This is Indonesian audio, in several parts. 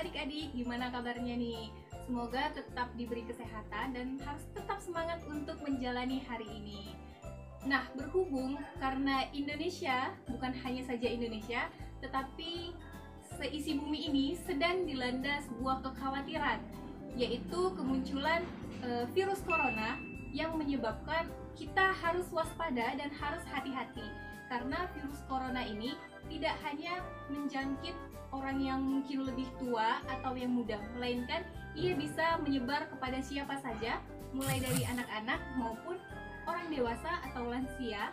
adik-adik, gimana kabarnya nih? Semoga tetap diberi kesehatan dan harus tetap semangat untuk menjalani hari ini. Nah, berhubung karena Indonesia, bukan hanya saja Indonesia, tetapi seisi bumi ini sedang dilanda sebuah kekhawatiran, yaitu kemunculan virus corona yang menyebabkan kita harus waspada dan harus hati-hati. Karena virus corona ini tidak hanya menjangkit orang yang mungkin lebih tua atau yang muda, melainkan ia bisa menyebar kepada siapa saja, mulai dari anak-anak maupun orang dewasa atau lansia,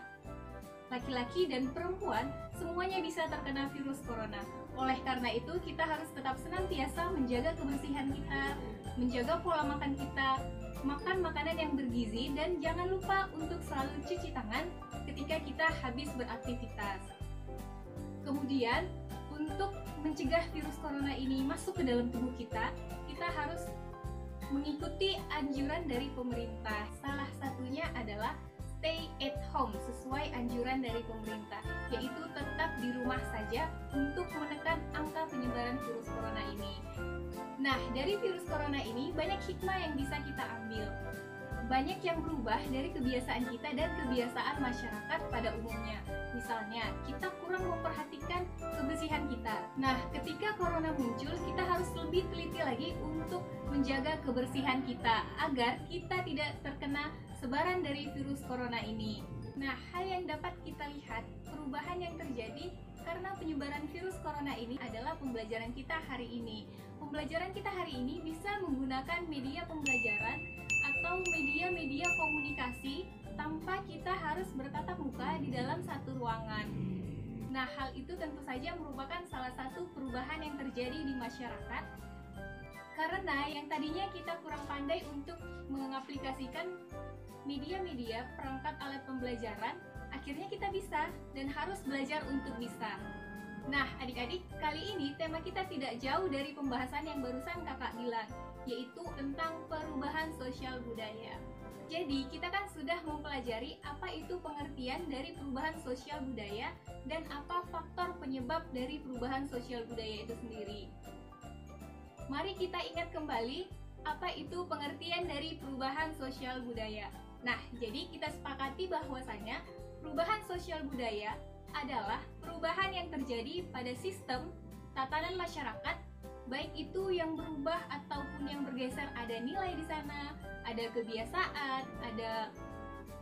laki-laki dan perempuan, semuanya bisa terkena virus corona. Oleh karena itu, kita harus tetap senantiasa menjaga kebersihan kita, menjaga pola makan kita, makan makanan yang bergizi, dan jangan lupa untuk selalu cuci tangan ketika kita habis beraktivitas. Kemudian, untuk mencegah virus corona ini masuk ke dalam tubuh kita, kita harus mengikuti anjuran dari pemerintah. Salah satunya adalah stay at home sesuai anjuran dari pemerintah, yaitu tetap di rumah saja untuk menekan angka penyebaran virus corona ini. Nah, dari virus corona ini banyak hikmah yang bisa kita ambil. Banyak yang berubah dari kebiasaan kita dan kebiasaan masyarakat pada umumnya. Misalnya, kita kurang memperhatikan kebersihan kita. Nah, ketika corona muncul, kita harus lebih teliti lagi untuk menjaga kebersihan kita agar kita tidak terkena sebaran dari virus corona ini. Nah, hal yang dapat kita lihat, perubahan yang terjadi karena penyebaran virus corona ini adalah pembelajaran kita hari ini. Pembelajaran kita hari ini bisa menggunakan media pembelajaran atau media-media komunikasi tanpa kita harus bertatap muka di dalam satu ruangan. Nah, hal itu tentu saja merupakan salah satu perubahan yang terjadi di masyarakat, karena yang tadinya kita kurang pandai untuk mengaplikasikan media-media perangkat alat pembelajaran, akhirnya kita bisa dan harus belajar untuk bisa. Nah, adik-adik, kali ini tema kita tidak jauh dari pembahasan yang barusan kakak bilang, yaitu tentang perubahan sosial budaya. Jadi, kita kan sudah mempelajari apa itu pengertian dari perubahan sosial budaya dan apa faktor penyebab dari perubahan sosial budaya itu sendiri. Mari kita ingat kembali apa itu pengertian dari perubahan sosial budaya. Nah, jadi kita sepakati bahwasanya perubahan sosial budaya adalah perubahan yang terjadi pada sistem tatanan masyarakat, baik itu yang berubah ataupun yang bergeser. Ada nilai di sana, ada kebiasaan, ada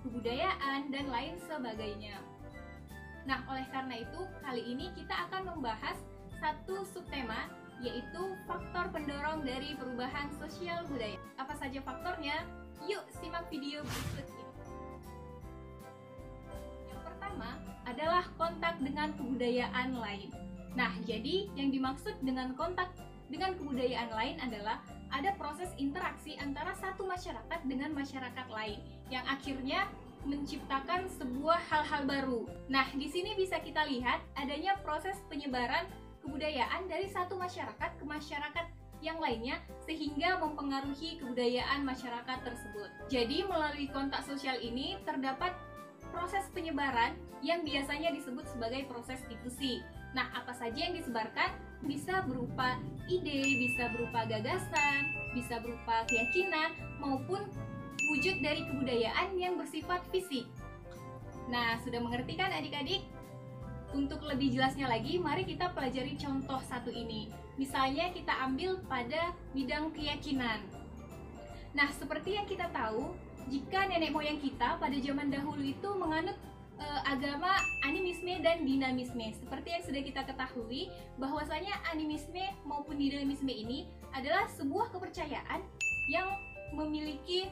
kebudayaan, dan lain sebagainya. Nah, oleh karena itu, kali ini kita akan membahas satu subtema, yaitu faktor pendorong dari perubahan sosial budaya. Apa saja faktornya? Yuk, simak video berikut ini. Yang pertama adalah kontak dengan kebudayaan lain. Nah, jadi yang dimaksud dengan kontak dengan kebudayaan lain adalah ada proses interaksi antara satu masyarakat dengan masyarakat lain yang akhirnya menciptakan sebuah hal-hal baru. Nah, di sini bisa kita lihat adanya proses penyebaran kebudayaan dari satu masyarakat ke masyarakat yang lainnya sehingga mempengaruhi kebudayaan masyarakat tersebut. Jadi, melalui kontak sosial ini terdapat proses penyebaran yang biasanya disebut sebagai proses difusi. Nah, apa saja yang disebarkan bisa berupa ide, bisa berupa gagasan, bisa berupa keyakinan, maupun wujud dari kebudayaan yang bersifat fisik. Nah, sudah mengerti kan adik-adik? Untuk lebih jelasnya lagi, mari kita pelajari contoh satu ini. Misalnya kita ambil pada bidang keyakinan. Nah, seperti yang kita tahu, jika nenek moyang kita pada zaman dahulu itu menganut agama animisme dan dinamisme. Seperti yang sudah kita ketahui, bahwasanya animisme maupun dinamisme ini adalah sebuah kepercayaan yang memiliki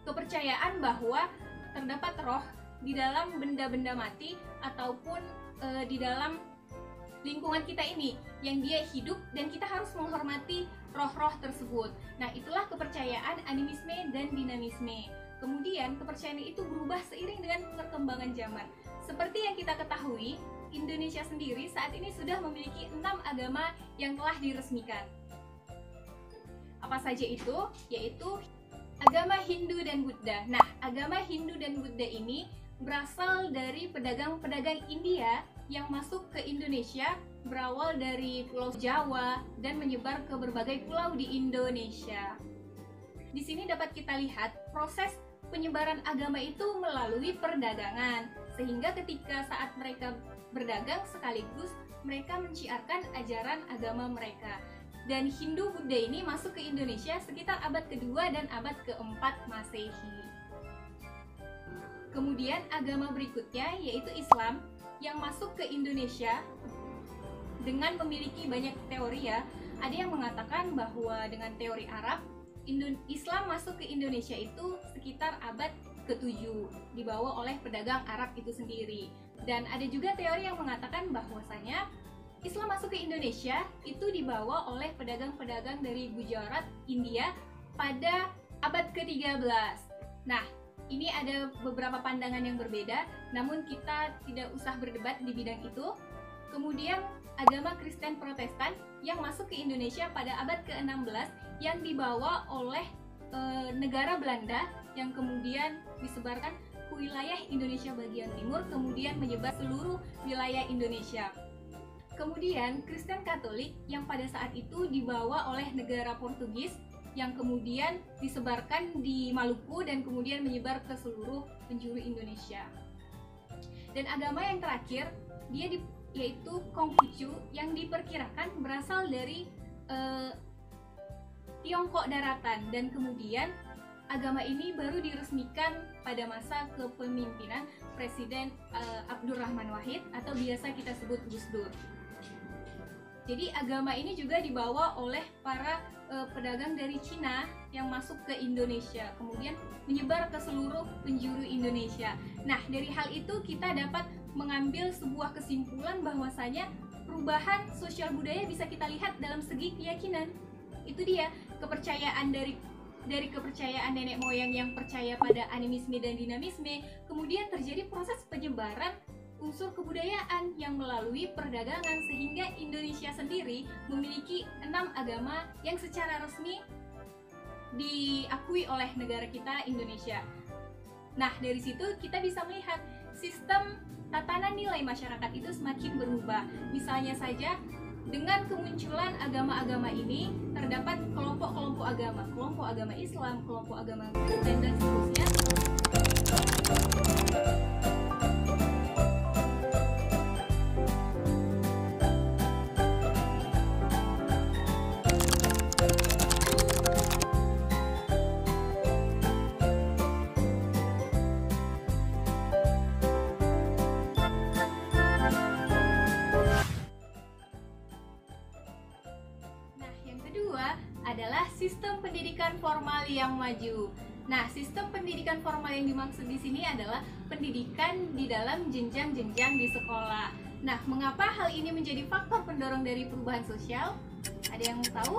kepercayaan bahwa terdapat roh di dalam benda-benda mati ataupun di dalam lingkungan kita ini yang dia hidup dan kita harus menghormati roh-roh tersebut. Nah, itulah kepercayaan animisme dan dinamisme. Kemudian kepercayaan itu berubah seiring dengan perkembangan zaman. Seperti yang kita ketahui, Indonesia sendiri saat ini sudah memiliki 6 agama yang telah diresmikan. Apa saja itu? Yaitu agama Hindu dan Buddha. Nah, agama Hindu dan Buddha ini berasal dari pedagang-pedagang India yang masuk ke Indonesia berawal dari Pulau Jawa dan menyebar ke berbagai pulau di Indonesia. Di sini dapat kita lihat proses penyebaran agama itu melalui perdagangan, sehingga ketika saat mereka berdagang sekaligus mereka menciarkan ajaran agama mereka. Dan Hindu Buddha ini masuk ke Indonesia sekitar abad kedua dan abad keempat Masehi. Kemudian agama berikutnya yaitu Islam yang masuk ke Indonesia dengan memiliki banyak teori ya. Ada yang mengatakan bahwa dengan teori Arab, Islam masuk ke Indonesia itu sekitar abad ke-7 dibawa oleh pedagang Arab itu sendiri. Dan ada juga teori yang mengatakan bahwasanya Islam masuk ke Indonesia itu dibawa oleh pedagang-pedagang dari Gujarat, India pada abad ke-13. Nah, ini ada beberapa pandangan yang berbeda, namun kita tidak usah berdebat di bidang itu. Kemudian agama Kristen Protestan yang masuk ke Indonesia pada abad ke-16 yang dibawa oleh negara Belanda yang kemudian disebarkan ke wilayah Indonesia bagian timur, kemudian menyebar seluruh wilayah Indonesia. Kemudian Kristen Katolik yang pada saat itu dibawa oleh negara Portugis yang kemudian disebarkan di Maluku dan kemudian menyebar ke seluruh penjuru Indonesia. Dan agama yang terakhir yaitu Konghucu yang diperkirakan berasal dari Tiongkok daratan, dan kemudian agama ini baru diresmikan pada masa kepemimpinan Presiden Abdurrahman Wahid atau biasa kita sebut Gus Dur. Jadi agama ini juga dibawa oleh para pedagang dari Cina yang masuk ke Indonesia, kemudian menyebar ke seluruh penjuru Indonesia. Nah, dari hal itu kita dapat mengambil sebuah kesimpulan bahwasanya perubahan sosial budaya bisa kita lihat dalam segi keyakinan. Itu dia kepercayaan dari kepercayaan nenek moyang yang percaya pada animisme dan dinamisme, kemudian terjadi proses penyebaran unsur kebudayaan yang melalui perdagangan sehingga Indonesia sendiri memiliki 6 agama yang secara resmi diakui oleh negara kita Indonesia. Nah, dari situ kita bisa melihat sistem tatanan nilai masyarakat itu semakin berubah. Misalnya saja dengan kemunculan agama-agama ini terdapat kelompok-kelompok agama Islam, kelompok agama Kristen dan seterusnya. Adalah sistem pendidikan formal yang maju. Nah, sistem pendidikan formal yang dimaksud di sini adalah pendidikan di dalam jenjang-jenjang di sekolah. Nah, mengapa hal ini menjadi faktor pendorong dari perubahan sosial? Ada yang tahu?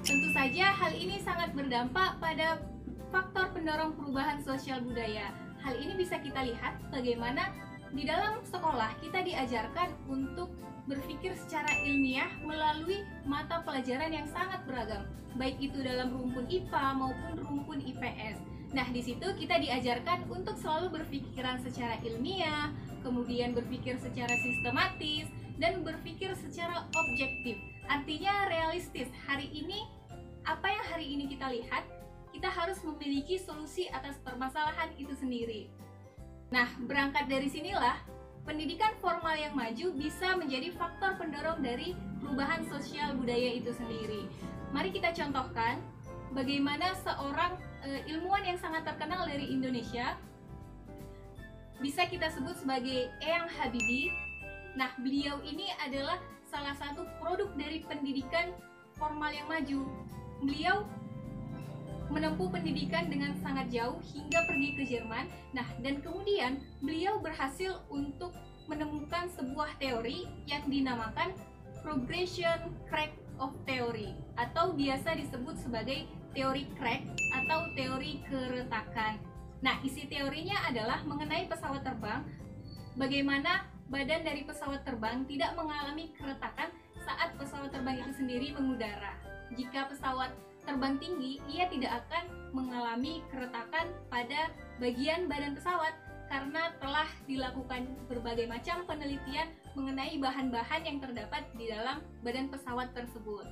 Tentu saja hal ini sangat berdampak pada faktor pendorong perubahan sosial budaya. Hal ini bisa kita lihat bagaimana di dalam sekolah kita diajarkan untuk berpikir secara ilmiah melalui mata pelajaran yang sangat beragam, baik itu dalam rumpun IPA maupun rumpun IPS. Nah, di situ kita diajarkan untuk selalu berpikiran secara ilmiah, kemudian berpikir secara sistematis, dan berpikir secara objektif. Artinya realistis. Hari ini, apa yang hari ini kita lihat, kita harus memiliki solusi atas permasalahan itu sendiri. Nah, berangkat dari sinilah pendidikan formal yang maju bisa menjadi faktor pendorong dari perubahan sosial budaya itu sendiri. Mari kita contohkan bagaimana seorang ilmuwan yang sangat terkenal dari Indonesia, bisa kita sebut sebagai Eyang Habibie. Nah, beliau ini adalah salah satu produk dari pendidikan formal yang maju. Beliau menempuh pendidikan dengan sangat jauh hingga pergi ke Jerman. Nah, dan kemudian beliau berhasil untuk menemukan sebuah teori yang dinamakan progression crack of theory atau biasa disebut sebagai teori crack atau teori keretakan. Nah, isi teorinya adalah mengenai pesawat terbang, bagaimana badan dari pesawat terbang tidak mengalami keretakan saat pesawat terbang itu sendiri mengudara. Jika pesawat terbang tinggi, ia tidak akan mengalami keretakan pada bagian badan pesawat karena telah dilakukan berbagai macam penelitian mengenai bahan-bahan yang terdapat di dalam badan pesawat tersebut.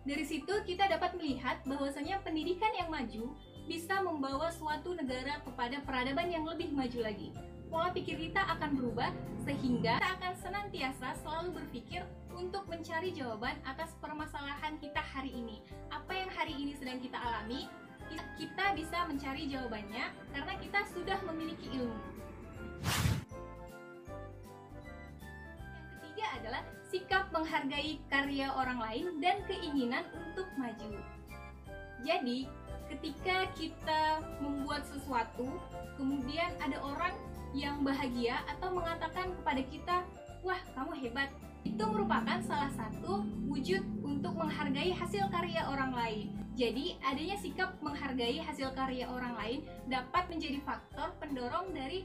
Dari situ kita dapat melihat bahwasanya pendidikan yang maju bisa membawa suatu negara kepada peradaban yang lebih maju lagi. Pola pikir kita akan berubah sehingga kita akan senantiasa selalu berpikir untuk mencari jawaban atas permasalahan kita hari ini. Apa yang hari ini sedang kita alami, kita bisa mencari jawabannya karena kita sudah memiliki ilmu. Yang ketiga adalah sikap menghargai karya orang lain dan keinginan untuk maju. Jadi, ketika kita membuat sesuatu, kemudian ada orang yang bahagia atau mengatakan kepada kita, "Wah, kamu hebat." Itu merupakan salah satu wujud untuk menghargai hasil karya orang lain. Jadi, adanya sikap menghargai hasil karya orang lain dapat menjadi faktor pendorong dari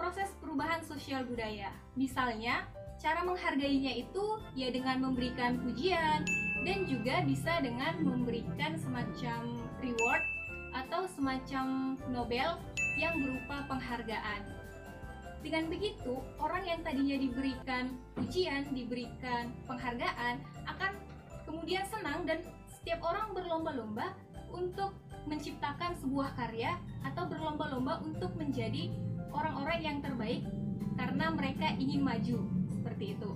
proses perubahan sosial budaya. Misalnya, cara menghargainya itu ya dengan memberikan pujian dan juga bisa dengan memberikan semacam reward atau semacam Nobel yang berupa penghargaan. Dengan begitu, orang yang tadinya diberikan pujian, diberikan penghargaan, akan kemudian senang dan setiap orang berlomba-lomba untuk menciptakan sebuah karya atau berlomba-lomba untuk menjadi orang-orang yang terbaik karena mereka ingin maju, seperti itu.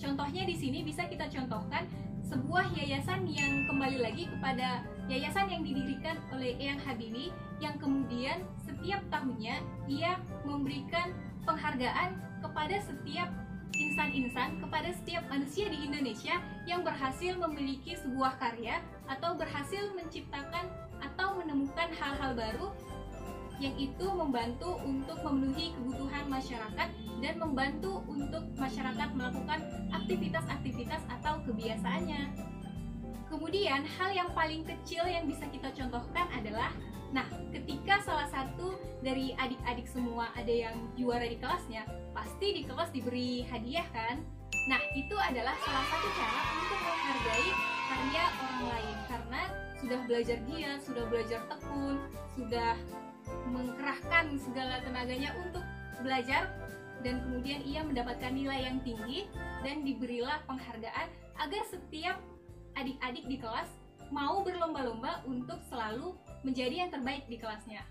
Contohnya di sini bisa kita contohkan sebuah yayasan yang kembali lagi kepada yayasan yang didirikan oleh Eyang Habibie yang kemudian setiap tahunnya ia memberikan penghargaan kepada setiap insan-insan, kepada setiap manusia di Indonesia yang berhasil memiliki sebuah karya atau berhasil menciptakan atau menemukan hal-hal baru yang itu membantu untuk memenuhi kebutuhan masyarakat dan membantu untuk masyarakat melakukan aktivitas-aktivitas atau kebiasaannya. Kemudian hal yang paling kecil yang bisa kita contohkan adalah, nah, ketika salah satu dari adik-adik semua ada yang juara di kelasnya, pasti di kelas diberi hadiah kan? Nah, itu adalah salah satu cara untuk menghargai karya orang lain karena sudah belajar giat, sudah belajar tekun, sudah mengkerahkan segala tenaganya untuk belajar dan kemudian ia mendapatkan nilai yang tinggi dan diberilah penghargaan agar setiap adik-adik di kelas mau berlomba-lomba untuk selalu menjadi yang terbaik di kelasnya.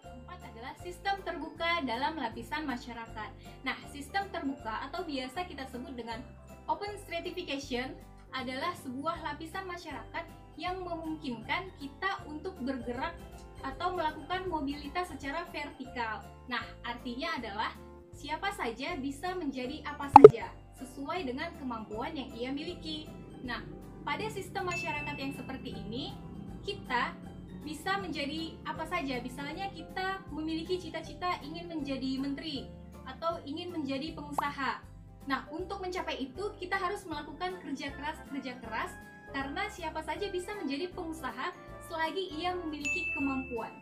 Keempat adalah sistem terbuka dalam lapisan masyarakat. Nah, sistem terbuka atau biasa kita sebut dengan open stratification adalah sebuah lapisan masyarakat yang memungkinkan kita untuk bergerak atau melakukan mobilitas secara vertikal. Nah, artinya adalah siapa saja bisa menjadi apa saja sesuai dengan kemampuan yang ia miliki. Nah, pada sistem masyarakat yang seperti ini, kita bisa menjadi apa saja. Misalnya kita memiliki cita-cita ingin menjadi menteri atau ingin menjadi pengusaha. Nah, untuk mencapai itu kita harus melakukan kerja keras karena siapa saja bisa menjadi pengusaha selagi ia memiliki kemampuan.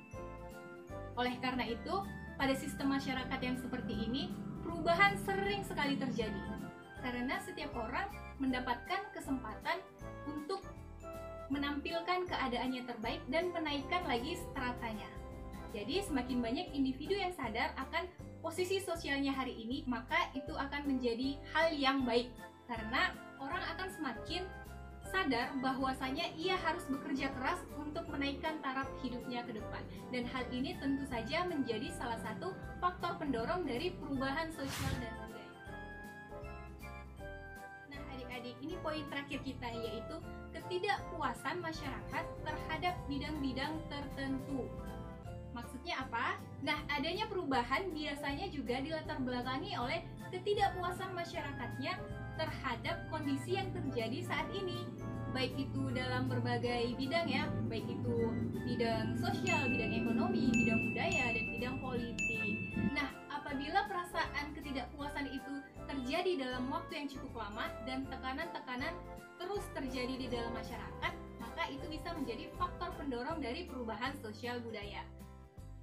Oleh karena itu, pada sistem masyarakat yang seperti ini, perubahan sering sekali terjadi karena setiap orang mendapatkan kesempatan untuk menampilkan keadaannya terbaik dan menaikkan lagi stratanya. Jadi semakin banyak individu yang sadar akan posisi sosialnya hari ini, maka itu akan menjadi hal yang baik karena orang akan semakin sadar bahwasanya ia harus bekerja keras untuk menaikkan taraf hidupnya ke depan. Dan hal ini tentu saja menjadi salah satu faktor pendorong dari perubahan sosial dan budaya. Nah, adik-adik, ini poin terakhir kita, yaitu ketidakpuasan masyarakat terhadap bidang-bidang tertentu. Maksudnya apa? Nah, adanya perubahan biasanya juga dilatar belakangi oleh ketidakpuasan masyarakatnya terhadap kondisi yang terjadi saat ini, baik itu dalam berbagai bidang ya, baik itu bidang sosial, bidang ekonomi, bidang budaya, dan bidang politik. Nah, apabila perasaan ketidakpuasan itu terjadi dalam waktu yang cukup lama dan tekanan-tekanan terus terjadi di dalam masyarakat, maka itu bisa menjadi faktor pendorong dari perubahan sosial budaya.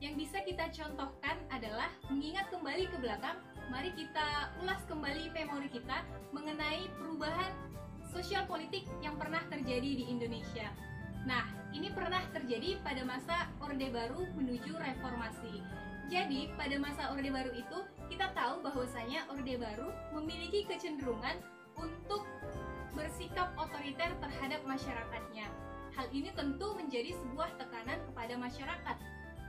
Yang bisa kita contohkan adalah mengingat kembali ke belakang mari kita ulas kembali memori kita mengenai perubahan sosial politik yang pernah terjadi di Indonesia. Nah, ini pernah terjadi pada masa Orde Baru menuju reformasi. Jadi, pada masa Orde Baru itu, kita tahu bahwasanya Orde Baru memiliki kecenderungan untuk bersikap otoriter terhadap masyarakatnya. Hal ini tentu menjadi sebuah tekanan kepada masyarakat,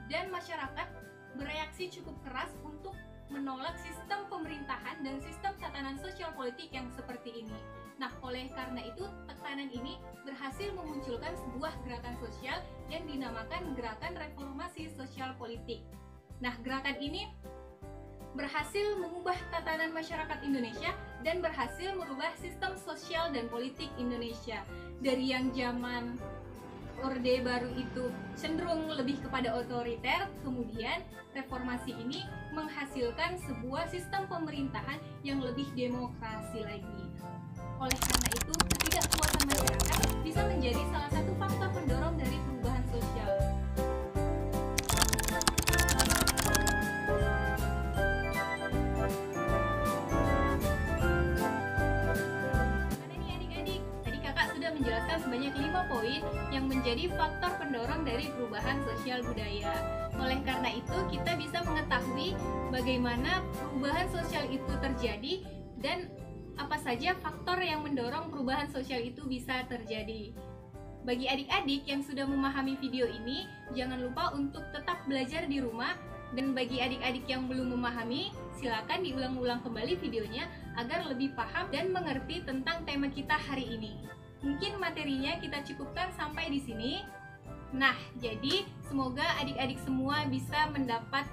dan masyarakat bereaksi cukup keras untuk menolak sistem pemerintahan dan sistem tatanan sosial politik yang seperti ini. Nah, oleh karena itu, tekanan ini berhasil memunculkan sebuah gerakan sosial yang dinamakan Gerakan Reformasi Sosial Politik. Nah, gerakan ini berhasil mengubah tatanan masyarakat Indonesia dan berhasil merubah sistem sosial dan politik Indonesia. Dari yang zaman Orde Baru itu cenderung lebih kepada otoriter, kemudian reformasi ini menghasilkan sebuah sistem pemerintahan yang lebih demokrasi lagi. Oleh karena itu, ketidakpuasan masyarakat bisa menjadi salah satu faktor pendorong dari perubahan sosial. Menjelaskan sebanyak 5 poin yang menjadi faktor pendorong dari perubahan sosial budaya. Oleh karena itu, kita bisa mengetahui bagaimana perubahan sosial itu terjadi dan apa saja faktor yang mendorong perubahan sosial itu bisa terjadi. Bagi adik-adik yang sudah memahami video ini, jangan lupa untuk tetap belajar di rumah. Dan bagi adik-adik yang belum memahami, silakan diulang-ulang kembali videonya agar lebih paham dan mengerti tentang tema kita hari ini. Mungkin materinya kita cukupkan sampai di sini. Nah, jadi semoga adik-adik semua bisa mendapat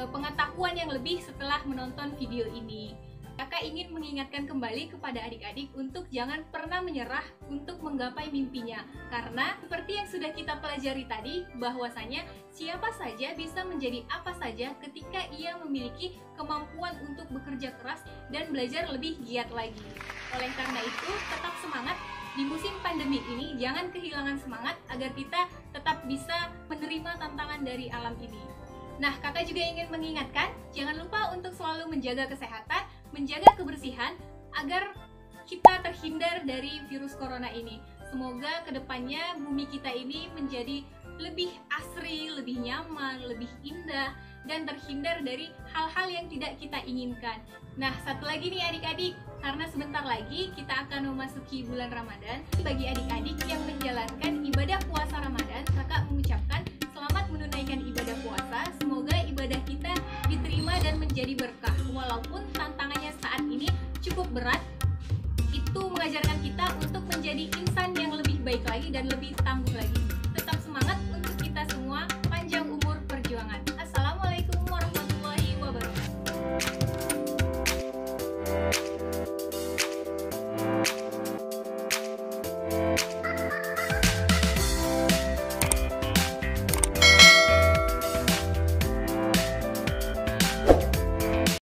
pengetahuan yang lebih setelah menonton video ini. Kakak ingin mengingatkan kembali kepada adik-adik untuk jangan pernah menyerah untuk menggapai mimpinya. Karena seperti yang sudah kita pelajari tadi, bahwasanya siapa saja bisa menjadi apa saja ketika ia memiliki kemampuan untuk bekerja keras dan belajar lebih giat lagi. Oleh karena itu, tetap semangat. Di musim pandemi ini, jangan kehilangan semangat agar kita tetap bisa menerima tantangan dari alam ini. Nah, kakak juga ingin mengingatkan, jangan lupa untuk selalu menjaga kesehatan, menjaga kebersihan, agar kita terhindar dari virus corona ini. Semoga kedepannya bumi kita ini menjadi lebih asri, lebih nyaman, lebih indah, dan terhindar dari hal-hal yang tidak kita inginkan. Nah, satu lagi nih adik-adik, karena sebentar lagi kita akan memasuki bulan Ramadan. Bagi adik-adik yang menjalankan ibadah puasa Ramadan, kakak mengucapkan selamat menunaikan ibadah puasa. Semoga ibadah kita diterima dan menjadi berkah. Walaupun tantangannya saat ini cukup berat, itu mengajarkan kita untuk menjadi insan yang lebih baik lagi dan lebih tangguh lagi.